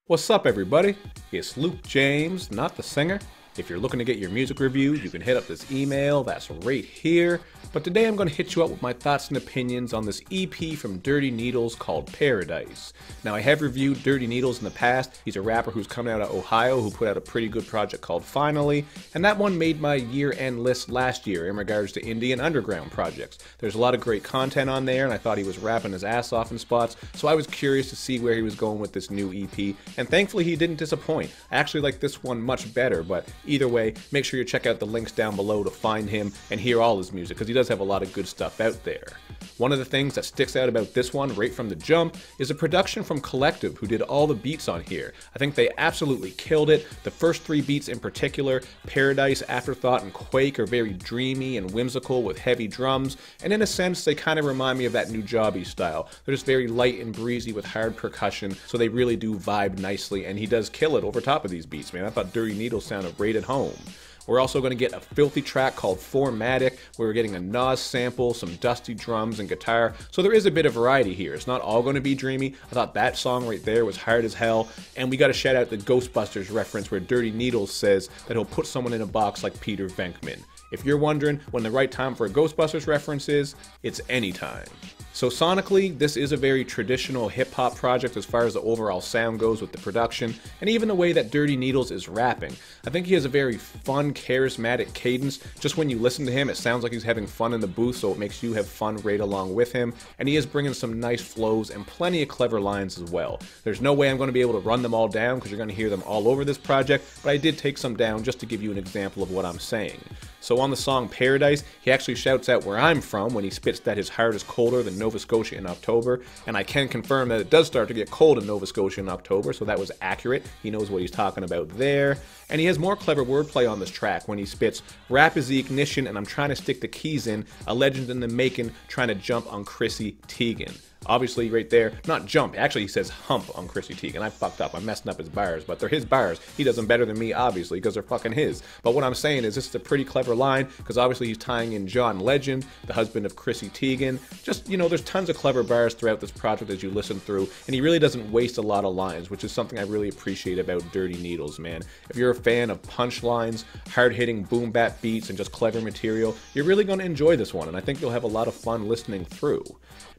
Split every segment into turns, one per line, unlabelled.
What's up, everybody? It's Luke James, not the singer. If you're looking to get your music reviewed, you can hit up this email that's right here. But today I'm going to hit you up with my thoughts and opinions on this EP from Dirty Needles called Paradise. Now, I have reviewed Dirty Needles in the past. He's a rapper who's coming out of Ohio who put out a pretty good project called Finally, and that one made my year-end list last year in regards to indie and underground projects. There's a lot of great content on there, and I thought he was rapping his ass off in spots, so I was curious to see where he was going with this new EP, and thankfully he didn't disappoint. I actually like this one much better, but either way, make sure you check out the links down below to find him and hear all his music, because he does have a lot of good stuff out there. One of the things that sticks out about this one right from the jump is the production from Kollectiv, who did all the beats on here. I think they absolutely killed it. The first three beats in particular, Paradise, Afterthought, and Quake, are very dreamy and whimsical with heavy drums, and in a sense they kind of remind me of that New Jobby style. They're just very light and breezy with hard percussion, so they really do vibe nicely, and he does kill it over top of these beats, man. I thought Dirty Needles sounded right at home. We're also going to get a filthy track called Formatic, where we're getting a Nas sample, some dusty drums and guitar, so there is a bit of variety here. It's not all going to be dreamy. I thought that song right there was hard as hell, and we got to shout out the Ghostbusters reference where Dirty Needles says that he'll put someone in a box like Peter Venkman. If you're wondering when the right time for a Ghostbusters reference is, it's anytime. So sonically, this is a very traditional hip-hop project as far as the overall sound goes with the production, and even the way that Dirty Needles is rapping. I think he has a very fun, charismatic cadence. Just when you listen to him, it sounds like he's having fun in the booth, so it makes you have fun right along with him. And he is bringing some nice flows and plenty of clever lines as well. There's no way I'm going to be able to run them all down because you're going to hear them all over this project, but I did take some down just to give you an example of what I'm saying. So on the song Paradise, he actually shouts out where I'm from when he spits that his heart is colder than Nova Scotia in October, and I can confirm that it does start to get cold in Nova Scotia in October, so that was accurate. He knows what he's talking about there. And he has more clever wordplay on this track when he spits, "Rap is the ignition and I'm trying to stick the keys in, a legend in the making, trying to jump on Chrissy Teigen." Obviously right there, not jump, actually he says hump on Chrissy Teigen. I fucked up, I'm messing up his bars, but they're his bars. He does them better than me, obviously, because they're fucking his. But what I'm saying is this is a pretty clever line, because obviously he's tying in John Legend, the husband of Chrissy Teigen. Just, you know, there's tons of clever bars throughout this project as you listen through, and he really doesn't waste a lot of lines, which is something I really appreciate about Dirty Needles, man. If you're a fan of punchlines, hard-hitting boom bap beats, and just clever material, you're really going to enjoy this one, and I think you'll have a lot of fun listening through.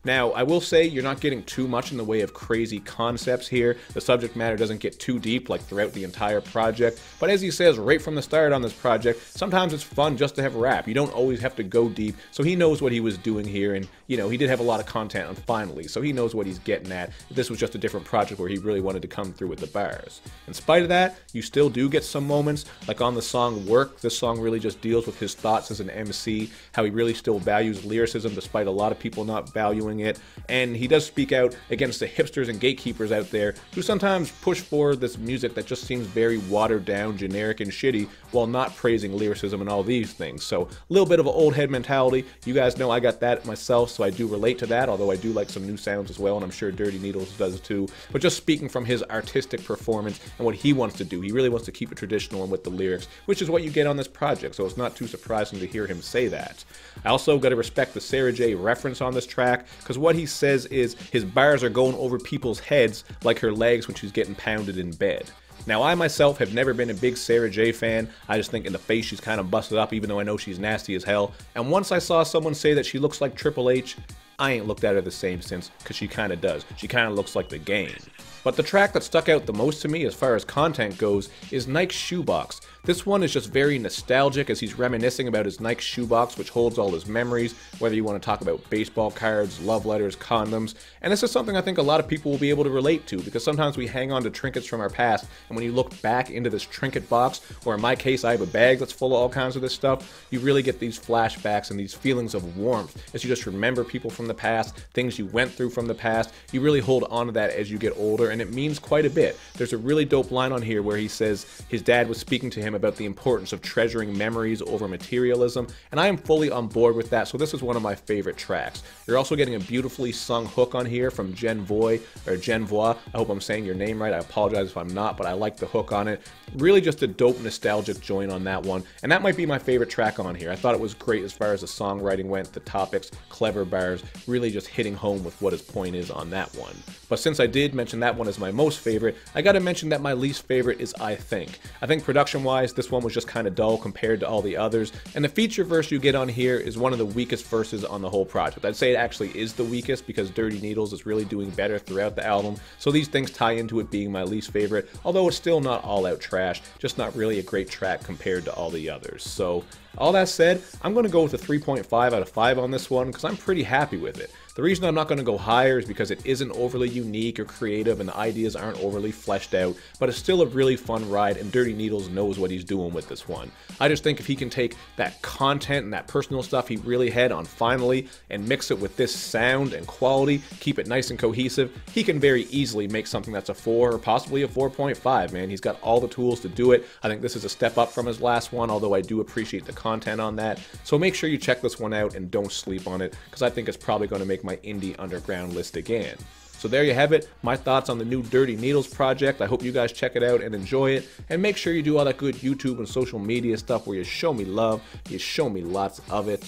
Now, I will say you're not getting too much in the way of crazy concepts here. The subject matter doesn't get too deep like throughout the entire project, but as he says right from the start on this project, sometimes it's fun just to have rap. You don't always have to go deep, so he knows what he was doing here, and you know, he did have a lot of content on Finally, so he knows what he's getting at. This was just a different project where he really wanted to come through with the bars. In spite of that, you still do get some moments, like on the song Work. This song really just deals with his thoughts as an MC, how he really still values lyricism despite a lot of people not valuing it, and he does speak out against the hipsters and gatekeepers out there who sometimes push for this music that just seems very watered down, generic, and shitty while not praising lyricism and all these things. So a little bit of an old head mentality. You guys know I got that myself, so I do relate to that, although I do like some new sounds as well, and I'm sure Dirty Needles does too. But just speaking from his artistic performance and what he wants to do, he really wants to keep it traditional and with the lyrics, which is what you get on this project, so it's not too surprising to hear him say that. I also got to respect the Sarah J reference on this track, because what he says is his bars are going over people's heads like her legs when she's getting pounded in bed. Now, I myself have never been a big Sarah J fan. I just think in the face she's kind of busted up, even though I know she's nasty as hell. And once I saw someone say that she looks like Triple H, I ain't looked at her the same since, because she kind of does. She kind of looks like the Game. But the track that stuck out the most to me as far as content goes is Nike's Shoebox. This one is just very nostalgic as he's reminiscing about his Nike shoebox, which holds all his memories, whether you want to talk about baseball cards, love letters, condoms. And this is something I think a lot of people will be able to relate to, because sometimes we hang on to trinkets from our past, and when you look back into this trinket box, or in my case I have a bag that's full of all kinds of this stuff, you really get these flashbacks and these feelings of warmth as you just remember people from the past, things you went through from the past. You really hold on to that as you get older, and it means quite a bit. There's a really dope line on here where he says his dad was speaking to him about the importance of treasuring memories over materialism, and I am fully on board with that, so this is one of my favorite tracks. You're also getting a beautifully sung hook on here from Jen Voix, or Jen Voix. I hope I'm saying your name right. I apologize if I'm not, but I like the hook on it. Really just a dope nostalgic joint on that one, and that might be my favorite track on here. I thought it was great as far as the songwriting went, the topics, clever bars, really just hitting home with what his point is on that one. But since I did mention that one as my most favorite, I gotta mention that my least favorite is I Think. I think production-wise, this one was just kind of dull compared to all the others, and the feature verse you get on here is one of the weakest verses on the whole project. I'd say it actually is the weakest because Dirty Needles is really doing better throughout the album, so these things tie into it being my least favorite, although it's still not all out trash, just not really a great track compared to all the others. So all that said, I'm going to go with a 3.5 out of 5 on this one because I'm pretty happy with it. The reason I'm not going to go higher is because it isn't overly unique or creative and the ideas aren't overly fleshed out, but it's still a really fun ride and Dirty Needles knows what he's doing with this one. I just think if he can take that content and that personal stuff he really had on Finally and mix it with this sound and quality, keep it nice and cohesive, he can very easily make something that's a 4 or possibly a 4.5, man. He's got all the tools to do it. I think this is a step up from his last one, although I do appreciate the content on that. So make sure you check this one out and don't sleep on it because I think it's probably going to make my indie underground list again. So there you have it, my thoughts on the new Dirty Needles project. I hope you guys check it out and enjoy it, and make sure you do all that good YouTube and social media stuff where you show me love, you show me lots of it.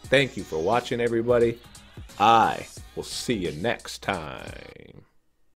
Thank you for watching, everybody. I will see you next time.